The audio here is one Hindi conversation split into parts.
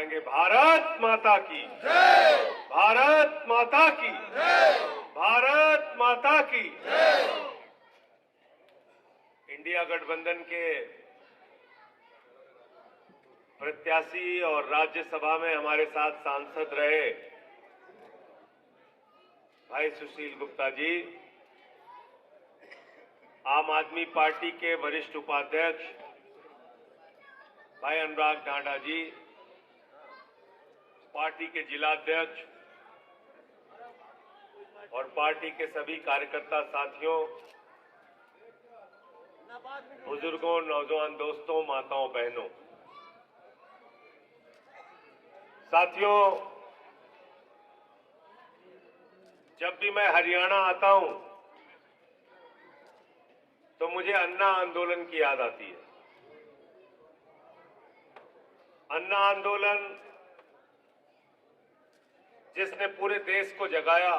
लगाएंगे। भारत माता की जय, भारत माता की जय, भारत माता की जय। इंडिया गठबंधन के प्रत्याशी और राज्यसभा में हमारे साथ सांसद रहे भाई सुशील गुप्ता जी, आम आदमी पार्टी के वरिष्ठ उपाध्यक्ष भाई अनुराग ढांडा जी, पार्टी के जिलाध्यक्ष और पार्टी के सभी कार्यकर्ता साथियों, बुजुर्गों, नौजवान दोस्तों, माताओं, बहनों, साथियों, जब भी मैं हरियाणा आता हूं तो मुझे अन्ना आंदोलन की याद आती है। अन्ना आंदोलन जिसने पूरे देश को जगाया,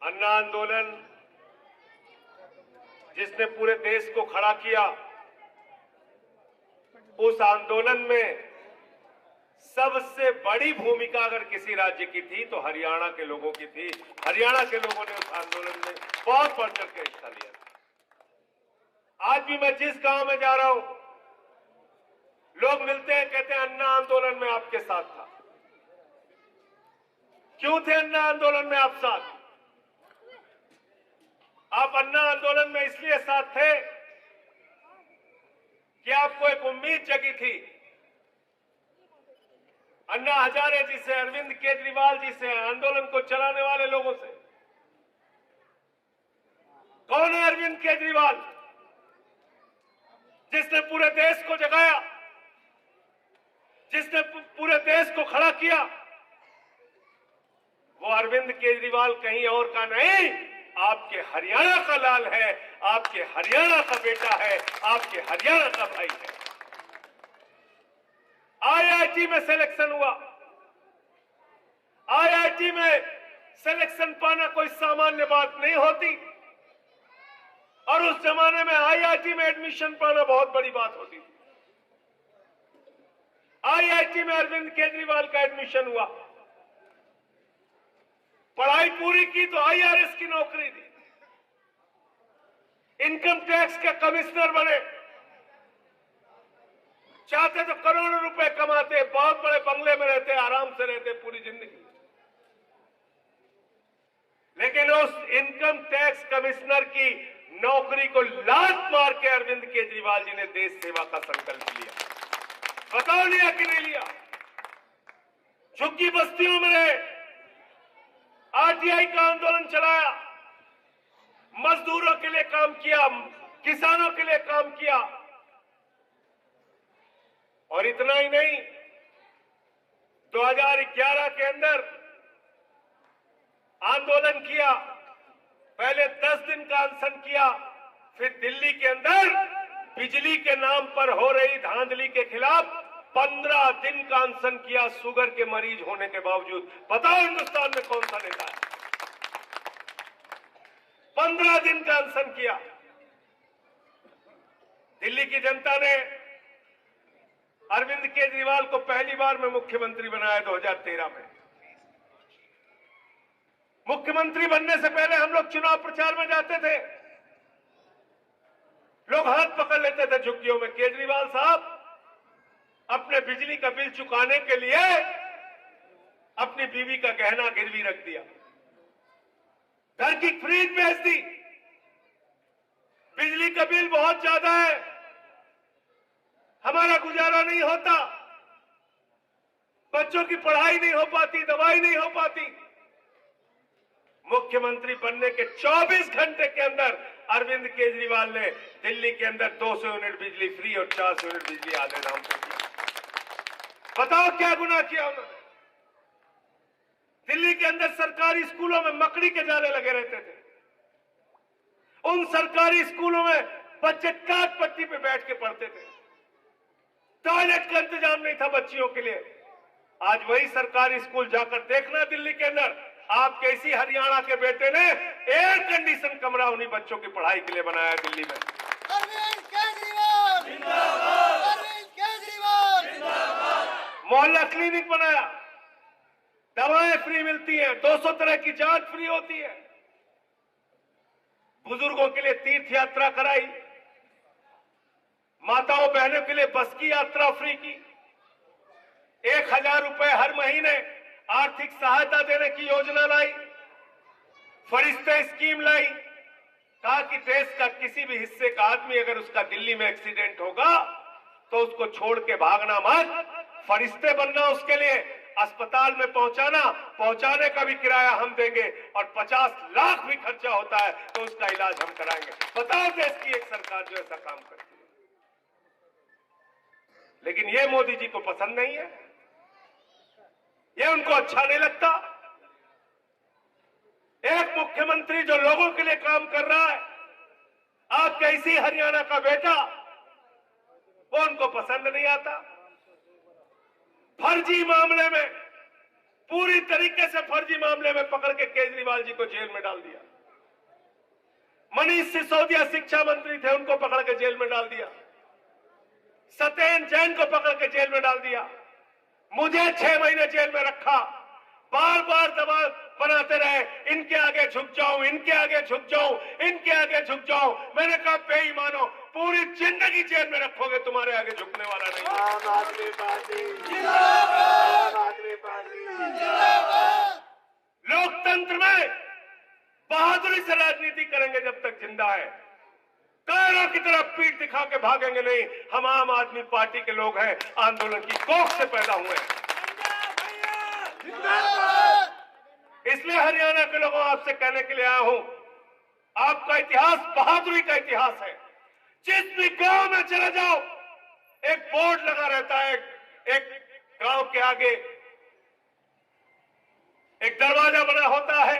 अन्ना आंदोलन जिसने पूरे देश को खड़ा किया, उस आंदोलन में सबसे बड़ी भूमिका अगर किसी राज्य की थी तो हरियाणा के लोगों की थी। हरियाणा के लोगों ने उस आंदोलन में बहुत बढ़ चढ़ के हिस्सा लिया। आज भी मैं जिस गांव में जा रहा हूं, लोग मिलते हैं, कहते हैं अन्ना आंदोलन में आपके साथ था। क्यों थे अन्ना आंदोलन में आप साथ? आप अन्ना आंदोलन में इसलिए साथ थे कि आपको एक उम्मीद जगी थी। अन्ना हजारे जी से, अरविंद केजरीवाल जी से, आंदोलन को चलाने वाले लोगों से। कौन है अरविंद केजरीवाल? जिसने पूरे देश को जगाया, जिसने पूरे देश को खड़ा किया। वो अरविंद केजरीवाल कहीं और का नहीं, आपके हरियाणा का लाल है, आपके हरियाणा का बेटा है, आपके हरियाणा का भाई है। आईआईटी में सिलेक्शन हुआ। आईआईटी में सिलेक्शन पाना कोई सामान्य बात नहीं होती, और उस जमाने में आईआईटी में एडमिशन पाना बहुत बड़ी बात होती थी। आईआईटी में अरविंद केजरीवाल का एडमिशन हुआ। पढ़ाई पूरी की तो आईआरएस की नौकरी दी, इनकम टैक्स के कमिश्नर बने। चाहते तो करोड़ों रुपए कमाते, बहुत बड़े बंगले में रहते, आराम से रहते पूरी जिंदगी। लेकिन उस इनकम टैक्स कमिश्नर की नौकरी को लात मार के अरविंद केजरीवाल जी ने देश सेवा का संकल्प लिया। बताओ लिया कि नहीं लिया? झुग्गी बस्तियों में रहे, आरटीआई का आंदोलन चलाया, मजदूरों के लिए काम किया, किसानों के लिए काम किया। और इतना ही नहीं, 2011 के अंदर आंदोलन किया। पहले 10 दिन का अनशन किया, फिर दिल्ली के अंदर बिजली के नाम पर हो रही धांधली के खिलाफ 15 दिन का अनशन किया, शुगर के मरीज होने के बावजूद। बताओ हिंदुस्तान में कौन सा नेता है? 15 दिन का अनशन किया। दिल्ली की जनता ने अरविंद केजरीवाल को पहली बार में मुख्यमंत्री बनाया 2013 में। मुख्यमंत्री बनने से पहले हम लोग चुनाव प्रचार में जाते थे, लोग हाथ पकड़ लेते थे झुग्गियों में। केजरीवाल साहब अपने बिजली का बिल चुकाने के लिए अपनी बीवी का गहना गिरवी रख दिया, घर की फ्रिज बेच दी। बिजली का बिल बहुत ज्यादा है, हमारा गुजारा नहीं होता, बच्चों की पढ़ाई नहीं हो पाती, दवाई नहीं हो पाती। मुख्यमंत्री बनने के 24 घंटे के अंदर अरविंद केजरीवाल ने दिल्ली के अंदर 200 यूनिट बिजली फ्री और 400 यूनिट बिजली आधे दाम पर दिया। बताओ क्या गुनाह किया उन्होंने? दिल्ली के अंदर सरकारी स्कूलों में मकड़ी के जाले लगे रहते थे। उन सरकारी स्कूलों में बच्चे काट पट्टी पे बैठ के पढ़ते थे, टॉयलेट का इंतजाम नहीं था बच्चियों के लिए। आज वही सरकारी स्कूल जाकर देखना, दिल्ली के अंदर आपके इसी हरियाणा के बेटे ने एयर कंडीशन कमरा उन्हीं बच्चों की पढ़ाई के लिए बनाया दिल्ली में। अरविंद केजरीवाल जिंदाबाद, अरविंद केजरीवाल जिंदाबाद। मोहल्ला क्लिनिक बनाया, दवाएं फ्री मिलती हैं, 200 तरह की जांच फ्री होती है, बुजुर्गों के लिए तीर्थ यात्रा कराई, माताओं बहनों के लिए बस की यात्रा फ्री की, 1000 रुपए हर महीने आर्थिक सहायता देने की योजना लाई, फरिश्ते स्कीम लाई। कहा कि देश का किसी भी हिस्से का आदमी अगर उसका दिल्ली में एक्सीडेंट होगा तो उसको छोड़ के भागना मत, फरिश्ते बनना, उसके लिए अस्पताल में पहुंचाने का भी किराया हम देंगे और 50 लाख भी खर्चा होता है तो उसका इलाज हम कराएंगे। बताओ देश की एक सरकार जो ऐसा काम करती है। लेकिन ये मोदी जी को पसंद नहीं है, ये उनको अच्छा नहीं लगता। एक मुख्यमंत्री जो लोगों के लिए काम कर रहा है, आपके इसी हरियाणा का बेटा, वो उनको पसंद नहीं आता। फर्जी मामले में, पूरी तरीके से फर्जी मामले में पकड़ के केजरीवाल जी को जेल में डाल दिया। मनीष सिसोदिया शिक्षा मंत्री थे, उनको पकड़ के जेल में डाल दिया। सत्येंद्र जैन को पकड़ के जेल में डाल दिया। मुझे 6 महीने जेल में रखा, बार बार दबाव बनाते रहे, इनके आगे झुक जाऊं, इनके आगे झुक जाऊं, इनके आगे झुक जाऊं। मैंने कहा बेईमानो, पूरी जिंदगी जेल में रखोगे, तुम्हारे आगे झुकने वाला नहीं। आम आदमी पार्टी जिंदाबाद, आम आदमी पार्टी जिंदाबाद। लोकतंत्र में बहादुरी से राजनीति करेंगे जब तक जिंदा है, कायरों की तरफ पीठ दिखा के भागेंगे नहीं। हम आम आदमी पार्टी के लोग हैं, आंदोलन की कोख से पैदा हुए हैं। इसलिए हरियाणा के लोगों आपसे कहने के लिए आया हूं, आपका इतिहास बहादुरी का इतिहास है। जिस भी गांव में चले जाओ, एक बोर्ड लगा रहता है, एक गांव के आगे एक दरवाजा बना होता है,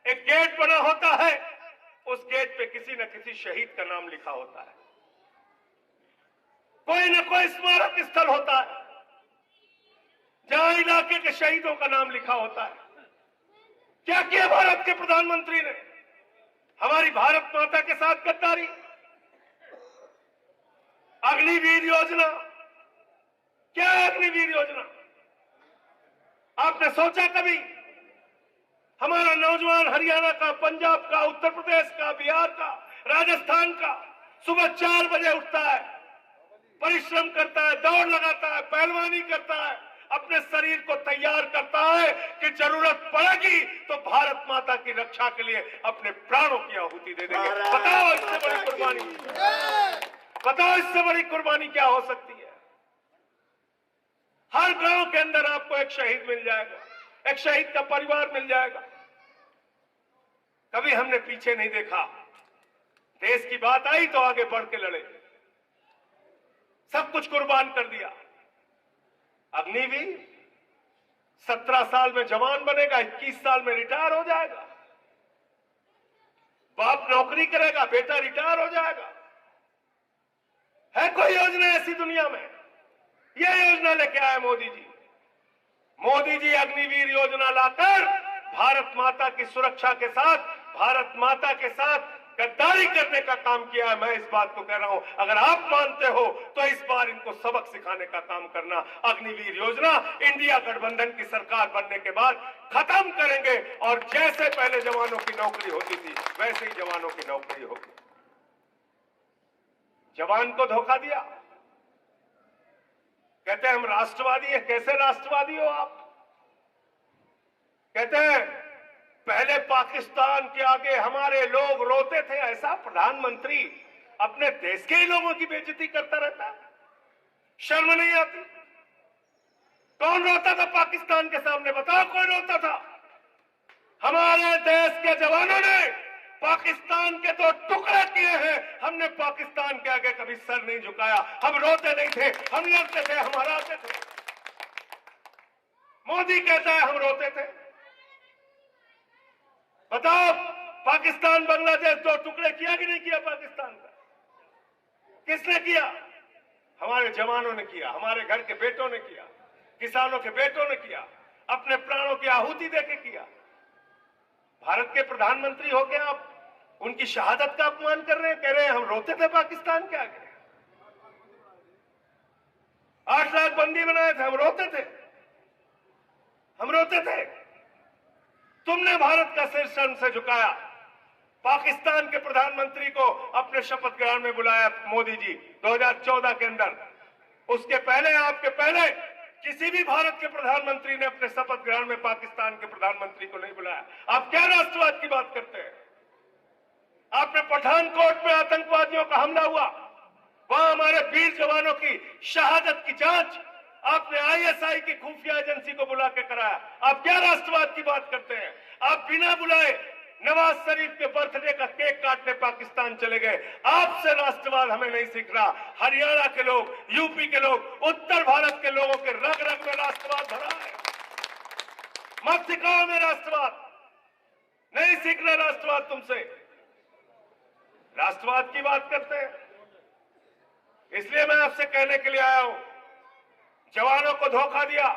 एक गेट बना होता है, उस गेट पे किसी न किसी शहीद का नाम लिखा होता है, कोई न कोई स्मारक स्थल होता है जहां इलाके के शहीदों का नाम लिखा होता है। क्या किया भारत के प्रधानमंत्री ने? हमारी भारत माता के साथ गद्दारी। अग्निवीर योजना, क्या है अग्निवीर योजना? आपने सोचा कभी? हमारा नौजवान हरियाणा का, पंजाब का, उत्तर प्रदेश का, बिहार का, राजस्थान का सुबह 4 बजे उठता है, परिश्रम करता है, दौड़ लगाता है, पहलवानी करता है, अपने शरीर को तैयार करता है कि जरूरत पड़ेगी तो भारत माता की रक्षा के लिए अपने प्राणों की आहुति दे देंगे। बताओ इससे बड़ी कुर्बानी, बताओ इससे बड़ी कुर्बानी क्या हो सकती है? हर गांव के अंदर आपको एक शहीद मिल जाएगा, एक शहीद का परिवार मिल जाएगा। कभी हमने पीछे नहीं देखा, देश की बात आई तो आगे बढ़ के लड़े, सब कुछ कुर्बान कर दिया। अग्निवीर 17 साल में जवान बनेगा, 21 साल में रिटायर हो जाएगा। बाप नौकरी करेगा, बेटा रिटायर हो जाएगा। है कोई योजना ऐसी दुनिया में? यह योजना लेके आए मोदी जी। मोदी जी अग्निवीर योजना लाकर भारत माता की सुरक्षा के साथ, भारत माता के साथ गद्दारी करने का काम किया है। मैं इस बात को कह रहा हूं, अगर आप मानते हो तो इस बार इनको सबक सिखाने का काम करना। अग्निवीर योजना इंडिया गठबंधन की सरकार बनने के बाद खत्म करेंगे और जैसे पहले जवानों की नौकरी होती थी वैसे ही जवानों की नौकरी होगी। जवान को धोखा दिया, कहते हैं हम राष्ट्रवादी हैं। कैसे राष्ट्रवादी हो आप? कहते हैं पहले पाकिस्तान के आगे हमारे लोग रोते थे। ऐसा प्रधानमंत्री अपने देश के ही लोगों की बेइज्जती करता रहता है, शर्म नहीं आती? कौन रोता था पाकिस्तान के सामने? बताओ कौन रोता था? हमारे देश के जवानों ने पाकिस्तान के 2 टुकड़े किए हैं। हमने पाकिस्तान के आगे कभी सर नहीं झुकाया। हम रोते नहीं थे, हम लड़ते थे, हम हराते थे। मोदी कहता है हम रोते थे। बताओ पाकिस्तान बांग्लादेश 2 टुकड़े किया कि नहीं किया पाकिस्तान का? किसने किया? हमारे जवानों ने किया, हमारे घर के बेटों ने किया, किसानों के बेटों ने किया, अपने प्राणों की आहुति देके किया। भारत के प्रधानमंत्री होके आप उनकी शहादत का अपमान कर रहे हैं, कह रहे हैं हम रोते थे पाकिस्तान के आगे। 8 लाख पाबंदी बनाए थे, हम रोते थे, हम रोते थे। तुमने भारत का सिर शर्म से झुकाया। पाकिस्तान के प्रधानमंत्री को अपने शपथ ग्रहण में बुलाया मोदी जी 2014 के अंदर। उसके पहले, आपके पहले किसी भी भारत के प्रधानमंत्री ने अपने शपथ ग्रहण में पाकिस्तान के प्रधानमंत्री को नहीं बुलाया। आप क्या राष्ट्रवाद की बात करते हैं? आपने पठानकोट में आतंकवादियों का हमला हुआ, वहां हमारे वीर जवानों की शहादत की जांच आपने आईएसआई की खुफिया एजेंसी को बुला के कराया। आप क्या राष्ट्रवाद की बात करते हैं? आप बिना बुलाए नवाज शरीफ के बर्थडे का केक काटने पाकिस्तान चले गए। आपसे राष्ट्रवाद हमें नहीं सीख रहा। हरियाणा के लोग, यूपी के लोग, उत्तर भारत के लोगों के रग रग में राष्ट्रवाद भरा है। मत सिखाओ हमें राष्ट्रवाद, नहीं सीखना राष्ट्रवाद तुमसे। राष्ट्रवाद की बात करते हैं, इसलिए मैं आपसे कहने के लिए आया हूं, जवानों को धोखा दिया।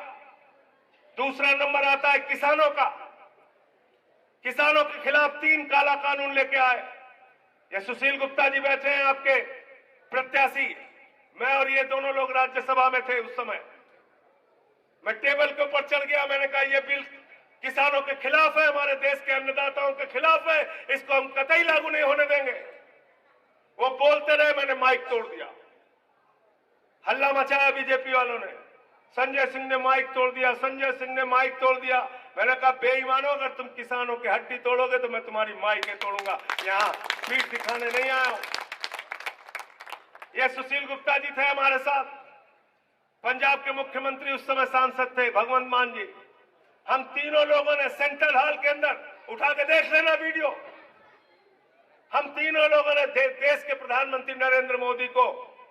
दूसरा नंबर आता है किसानों का। किसानों के खिलाफ 3 काला कानून लेके आए। ये सुशील गुप्ता जी बैठे हैं, आपके प्रत्याशी। मैं और ये दोनों लोग राज्यसभा में थे उस समय। मैं टेबल के ऊपर चढ़ गया, मैंने कहा यह बिल किसानों के खिलाफ है, हमारे देश के अन्नदाताओं के खिलाफ है, इसको हम कतई लागू नहीं होने देंगे। वो बोलते रहे, मैंने माइक तोड़ दिया। हल्ला मचाया बीजेपी वालों ने। संजय सिंह ने माइक तोड़ दिया, संजय सिंह ने माइक तोड़ दिया। मैंने कहा बेईमानो, अगर तुम किसानों की हड्डी तोड़ोगे तो मैं तुम्हारी माइकें तोड़ूंगा। यहां पीठ दिखाने नहीं आया हूं। ये सुशील गुप्ता जी थे हमारे साथ, पंजाब के मुख्यमंत्री उस समय सांसद थे भगवंत मान जी। हम तीनों लोगों ने सेंट्रल हॉल के अंदर, उठा के देख लेना वीडियो, हम तीनों लोगों ने देश के प्रधानमंत्री नरेंद्र मोदी को,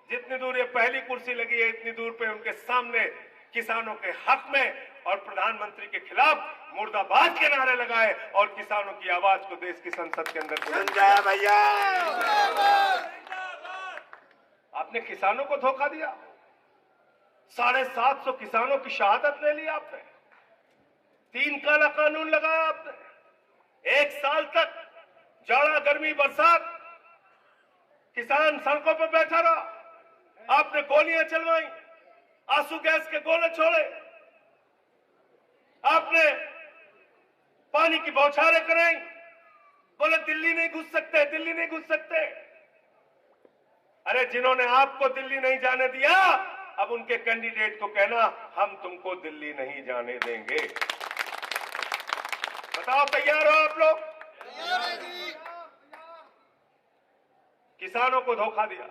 जितनी दूर ये पहली कुर्सी लगी है इतनी दूर पे उनके सामने किसानों के हक में और प्रधानमंत्री के खिलाफ मुर्दाबाद के नारे लगाए और किसानों की आवाज को देश की संसद के अंदर बुलंद किया। भैया आपने किसानों को धोखा दिया। 750 किसानों की शहादत ले ली आपने। 3 काला कानून लगाया आपने। 1 साल तक जाड़ा, गर्मी, बरसात किसान सड़कों पर बैठा रहा। आपने गोलियां चलवाई, आंसू गैस के गोले छोड़े, आपने पानी की बौछारें कराई, बोले दिल्ली नहीं घुस सकते, दिल्ली नहीं घुस सकते। अरे जिन्होंने आपको दिल्ली नहीं जाने दिया, अब उनके कैंडिडेट को कहना हम तुमको दिल्ली नहीं जाने देंगे। बताओ तैयार हो आप लोग? किसानों को धोखा दिया,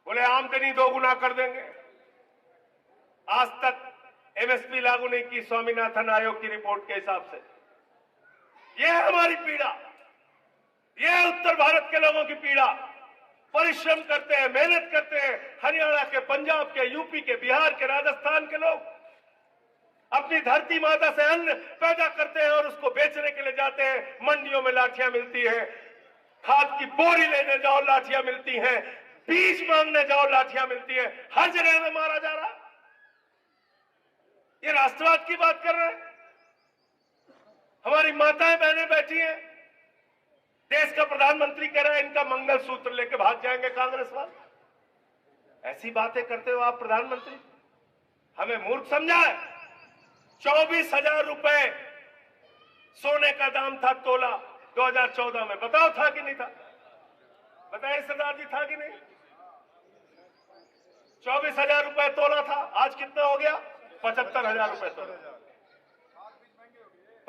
बोले आमदनी 2 गुना कर देंगे। आज तक एमएसपी लागू नहीं की स्वामीनाथन आयोग की रिपोर्ट के हिसाब से। यह है हमारी पीड़ा, यह है उत्तर भारत के लोगों की पीड़ा। परिश्रम करते हैं, मेहनत करते हैं, हरियाणा के, पंजाब के, यूपी के, बिहार के, राजस्थान के लोग अपनी धरती माता से अन्न पैदा करते हैं और उसको बेचने के लिए जाते हैं। मंडियों में लाठियां मिलती है, खाद की बोरी लेने जाओ लाठियां मिलती हैं, बीज मांगने जाओ लाठियां मिलती है, हर जगह में मारा जा रहा। ये राष्ट्रवाद की बात कर रहे हैं। हमारी माताएं बहनें बैठी हैं, देश का प्रधानमंत्री कह रहा है इनका मंगलसूत्र लेके भाग जाएंगे कांग्रेस वाले। ऐसी बातें करते हो आप प्रधानमंत्री, हमें मूर्ख समझा है। 24,000 रुपए सोने का दाम था तोला 2014 में। बताओ था कि नहीं था? बताइए सरदार जी, था कि नहीं? 24,000 रुपए तोला था। आज कितना हो गया? 75,000 रुपए तोला।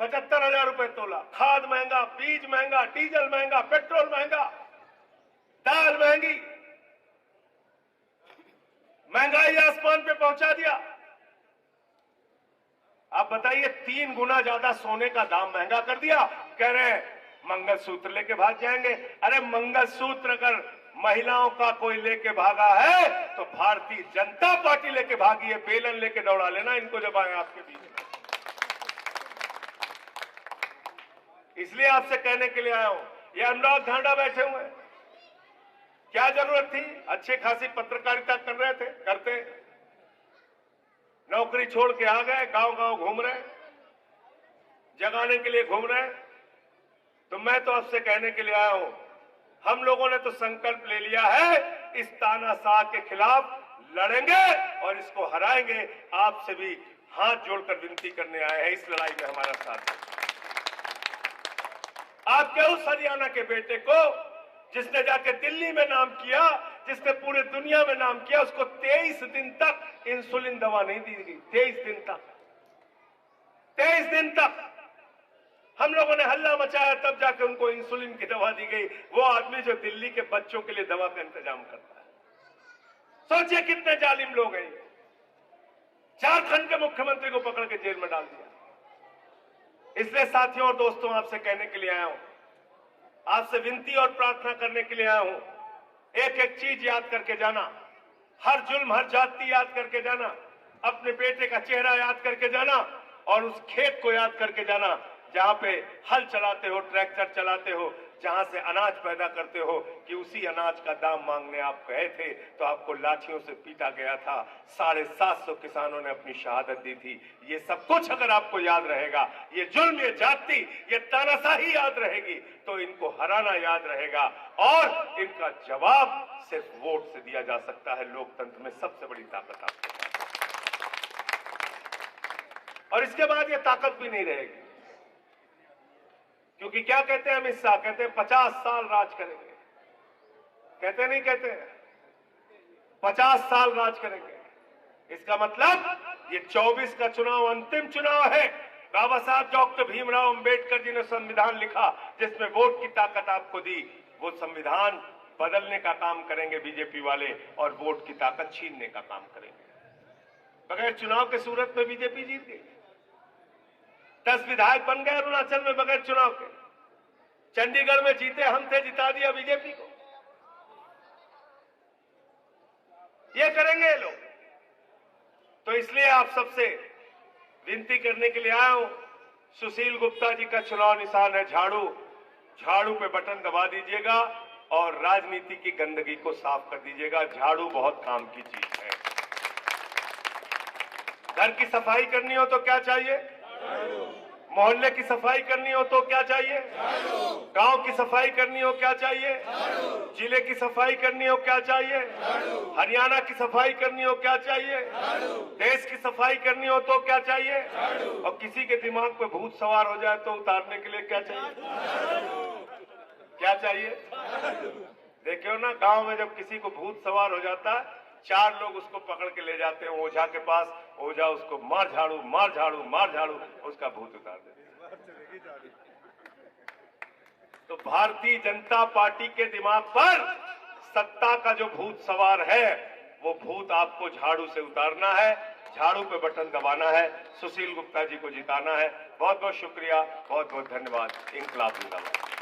75,000 रुपए तोला। खाद महंगा, बीज महंगा, डीजल महंगा, पेट्रोल महंगा, दाल महंगी, महंगाई आसमान पे पहुंचा दिया। आप बताइए, 3 गुना ज्यादा सोने का दाम महंगा कर दिया। कह रहे हैं मंगलसूत्र लेके भाग जाएंगे। अरे मंगलसूत्र अगर महिलाओं का कोई लेके भागा है तो भारतीय जनता पार्टी लेके भागी है। बेलन लेके दौड़ा लेना इनको जब आए आपके बीच में। इसलिए आपसे कहने के लिए आया हूं, ये अनुराग धांडा बैठे हुए हैं, क्या जरूरत थी? अच्छे खासी पत्रकारिता कर रहे थे, करते, नौकरी छोड़ के आ गए, गांव गांव घूम रहे, जगाने के लिए घूम रहे। तो मैं तो आपसे कहने के लिए आया हूं, हम लोगों ने तो संकल्प ले लिया है इस तानाशाह के खिलाफ लड़ेंगे और इसको हराएंगे। आपसे भी हाथ जोड़कर विनती करने आए हैं, इस लड़ाई में हमारा साथ दें। आपके उस हरियाणा के बेटे को जिसने जाके दिल्ली में नाम किया, जिसने पूरे दुनिया में नाम किया, उसको 23 दिन तक इंसुलिन दवा नहीं दी गई। 23 दिन तक, 23 दिन तक हम लोगों ने हल्ला मचाया, तब जाके उनको इंसुलिन की दवा दी गई। वो आदमी जो दिल्ली के बच्चों के लिए दवा का इंतजाम करता है, सोचिए कितने जालिम लोग हैं। झारखंड के मुख्यमंत्री को पकड़ के जेल में डाल दिया। इसलिए साथियों और दोस्तों, आपसे कहने के लिए आया हूं, आपसे विनती और प्रार्थना करने के लिए आया हूं, एक एक चीज याद करके जाना, हर जुल्म, हर जाति याद करके जाना, अपने बेटे का चेहरा याद करके जाना और उस खेत को याद करके जाना जहां पे हल चलाते हो, ट्रैक्टर चलाते हो, जहां से अनाज पैदा करते हो, कि उसी अनाज का दाम मांगने आप गए थे तो आपको लाठियों से पीटा गया था। 750 किसानों ने अपनी शहादत दी थी। ये सब कुछ अगर आपको याद रहेगा, ये जुल्म, ये जाति, ये तानाशाही याद रहेगी, तो इनको हराना याद रहेगा और इनका जवाब सिर्फ वोट से दिया जा सकता है। लोकतंत्र में सबसे बड़ी ताकत आपके पास, और इसके बाद ये ताकत भी नहीं रहेगी। क्योंकि क्या कहते हैं अमित शाह, कहते हैं 50 साल राज करेंगे, कहते नहीं कहते हैं 50 साल राज करेंगे। इसका मतलब ये 24 का चुनाव अंतिम चुनाव है। बाबा साहब डॉक्टर भीमराव अंबेडकर जी ने संविधान लिखा जिसमें वोट की ताकत आपको दी। वो संविधान बदलने का काम करेंगे बीजेपी वाले और वोट की ताकत छीनने का काम करेंगे। बगैर चुनाव के सूरत में बीजेपी जीत गई। 10 विधायक बन गए अरुणाचल में बगैर चुनाव के। चंडीगढ़ में जीते हम थे, जिता दिया बीजेपी को। ये करेंगे ये लोग। तो इसलिए आप सबसे विनती करने के लिए आया हूं, सुशील गुप्ता जी का चुनाव निशान है झाड़ू। झाड़ू पे बटन दबा दीजिएगा और राजनीति की गंदगी को साफ कर दीजिएगा। झाड़ू बहुत काम की चीज है। घर की सफाई करनी हो तो क्या चाहिए? मोहल्ले की सफाई करनी हो तो क्या चाहिए? गांव की सफाई करनी हो क्या चाहिए? जिले की सफाई करनी हो क्या चाहिए? हरियाणा की सफाई करनी हो क्या चाहिए? देश की सफाई करनी हो तो क्या चाहिए? और किसी के दिमाग पे भूत सवार हो जाए तो उतारने के लिए क्या चाहिए? क्या चाहिए? देखियो ना, गांव में जब किसी को भूत सवार हो जाता है, 4 लोग उसको पकड़ के ले जाते हैं ओझा के पास। ओझा उसको मार झाड़ू, मार झाड़ू, मार झाड़ू, उसका भूत उतार देते। तो भारतीय जनता पार्टी के दिमाग पर सत्ता का जो भूत सवार है, वो भूत आपको झाड़ू से उतारना है, झाड़ू पे बटन दबाना है, सुशील गुप्ता जी को जिताना है। बहुत बहुत शुक्रिया, बहुत बहुत धन्यवाद। इंकलाब जिंदाबाद।